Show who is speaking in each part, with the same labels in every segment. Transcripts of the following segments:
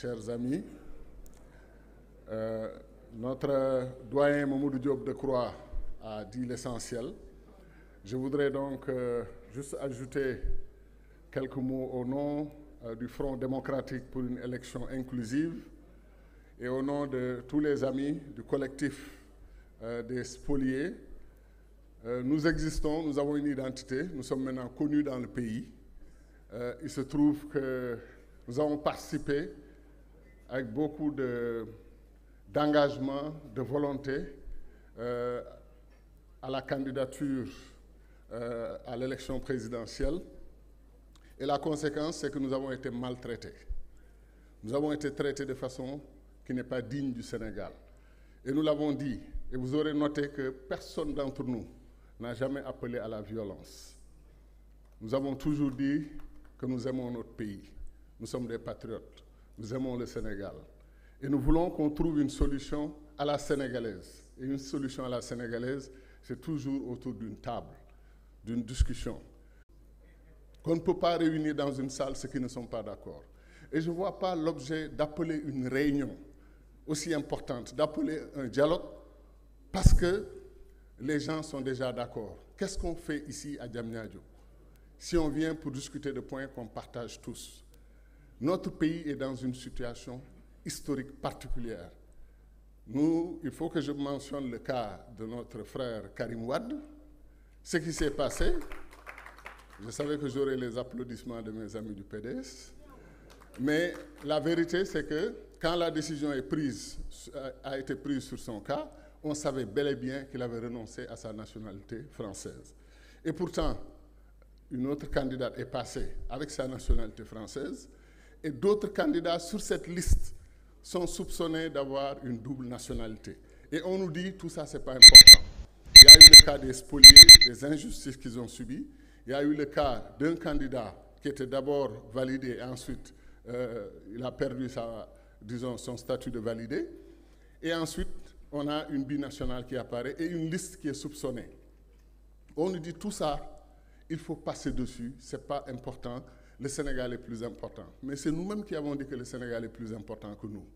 Speaker 1: chers amis. Notre doyen Mamadou Diop Decroix a dit l'essentiel. Je voudrais donc juste ajouter quelques mots au nom du Front démocratique pour une élection inclusive et au nom de tous les amis du collectif des spoliés. Nous existons, nous avons une identité, nous sommes maintenant connus dans le pays. Il se trouve que nous avons participé avec beaucoup d'engagement, de volonté à la candidature à l'élection présidentielle. Et la conséquence, c'est que nous avons été maltraités. Nous avons été traités de façon qui n'est pas digne du Sénégal. Et nous l'avons dit, et vous aurez noté que personne d'entre nous n'a jamais appelé à la violence. Nous avons toujours dit que nous aimons notre pays. Nous sommes des patriotes. Nous aimons le Sénégal. Et nous voulons qu'on trouve une solution à la sénégalaise. Et une solution à la sénégalaise, c'est toujours autour d'une table, d'une discussion. Qu'on ne peut pas réunir dans une salle ceux qui ne sont pas d'accord. Et je ne vois pas l'objet d'appeler une réunion aussi importante, d'appeler un dialogue, parce que les gens sont déjà d'accord. Qu'est-ce qu'on fait ici à Diamniadio si on vient pour discuter de points qu'on partage tous? Notre pays est dans une situation historique particulière. Nous, il faut que je mentionne le cas de notre frère Karim Wade. Ce qui s'est passé, je savais que j'aurais les applaudissements de mes amis du PDS, mais la vérité, c'est que quand la décision a été prise sur son cas, on savait bel et bien qu'il avait renoncé à sa nationalité française. Et pourtant, une autre candidate est passée avec sa nationalité française, et d'autres candidats sur cette liste sont soupçonnés d'avoir une double nationalité. Et on nous dit tout ça, ce n'est pas important. Il y a eu le cas des spoliés, des injustices qu'ils ont subies. Il y a eu le cas d'un candidat qui était d'abord validé et ensuite il a perdu son statut de validé. Et ensuite, on a une binationale qui apparaît et une liste qui est soupçonnée. On nous dit tout ça, il faut passer dessus, ce n'est pas important, le Sénégal est plus important. Mais c'est nous-mêmes qui avons dit que le Sénégal est plus important que nous.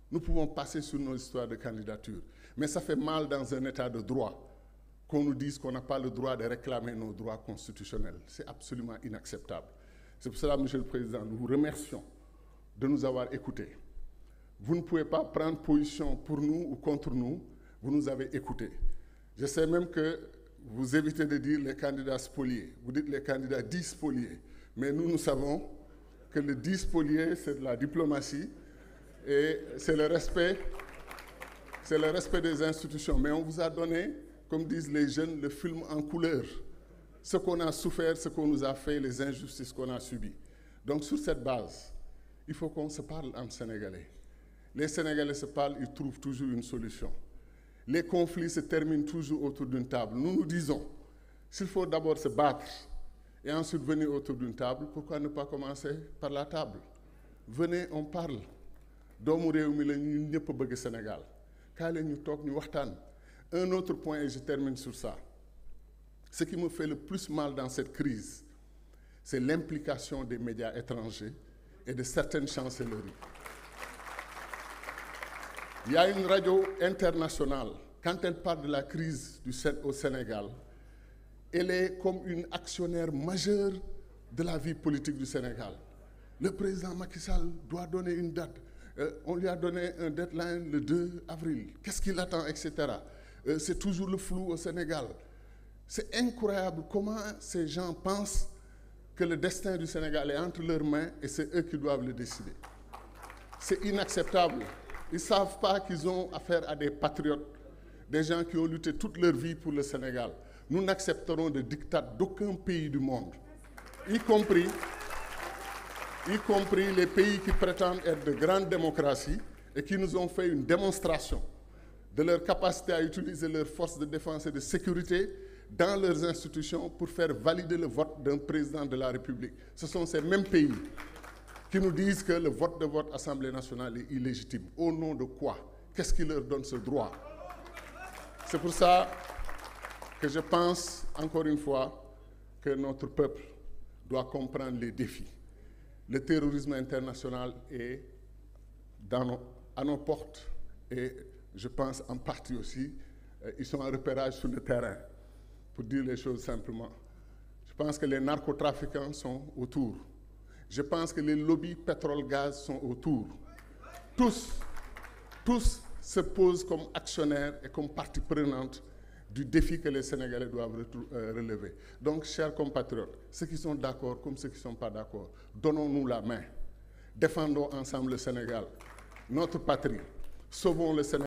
Speaker 1: Nous pouvons passer sur nos histoires de candidature. Mais ça fait mal dans un état de droit qu'on nous dise qu'on n'a pas le droit de réclamer nos droits constitutionnels. C'est absolument inacceptable. C'est pour cela, Monsieur le Président, nous vous remercions de nous avoir écoutés. Vous ne pouvez pas prendre position pour nous ou contre nous, vous nous avez écoutés. Je sais même que vous évitez de dire les candidats spoliés, vous dites les candidats dits spoliés, mais nous savons que le dit spolié, c'est de la diplomatie et c'est le respect des institutions. Mais on vous a donné, comme disent les jeunes, le film en couleur, ce qu'on a souffert, ce qu'on nous a fait, les injustices qu'on a subies. Donc sur cette base, il faut qu'on se parle en sénégalais. Les Sénégalais se parlent, ils trouvent toujours une solution. Les conflits se terminent toujours autour d'une table. Nous nous disons, s'il faut d'abord se battre et ensuite venir autour d'une table, pourquoi ne pas commencer par la table? Venez, on parle. Doomu réew mi la ñun ñëpp bëgg Sénégal. Kaay leen ñu toog ñu waxtaan. Un autre point, et je termine sur ça. Ce qui me fait le plus mal dans cette crise, c'est l'implication des médias étrangers et de certaines chancelleries. Il y a une radio internationale, quand elle parle de la crise au Sénégal, elle est comme une actionnaire majeure de la vie politique du Sénégal. Le président Macky Sall doit donner une date. On lui a donné un deadline le 2 avril. Qu'est-ce qu'il attend, etc. C'est toujours le flou au Sénégal. C'est incroyable comment ces gens pensent que le destin du Sénégal est entre leurs mains et c'est eux qui doivent le décider. C'est inacceptable. Ils ne savent pas qu'ils ont affaire à des patriotes, des gens qui ont lutté toute leur vie pour le Sénégal. Nous n'accepterons de diktat d'aucun pays du monde, y compris les pays qui prétendent être de grandes démocraties et qui nous ont fait une démonstration de leur capacité à utiliser leurs forces de défense et de sécurité dans leurs institutions pour faire valider le vote d'un président de la République. Ce sont ces mêmes pays qui nous disent que le vote de votre Assemblée nationale est illégitime. Au nom de quoi? Qu'est-ce qui leur donne ce droit? C'est pour ça que je pense, encore une fois, que notre peuple doit comprendre les défis. Le terrorisme international est à nos portes et je pense en partie aussi, ils sont en repérage sur le terrain, pour dire les choses simplement. Je pense que les narcotrafiquants sont autour. Je pense que les lobbies pétrole-gaz sont autour. Tous se posent comme actionnaires et comme partie prenante du défi que les Sénégalais doivent relever. Donc, chers compatriotes, ceux qui sont d'accord comme ceux qui ne sont pas d'accord, donnons-nous la main. Défendons ensemble le Sénégal, notre patrie. Sauvons le Sénégal.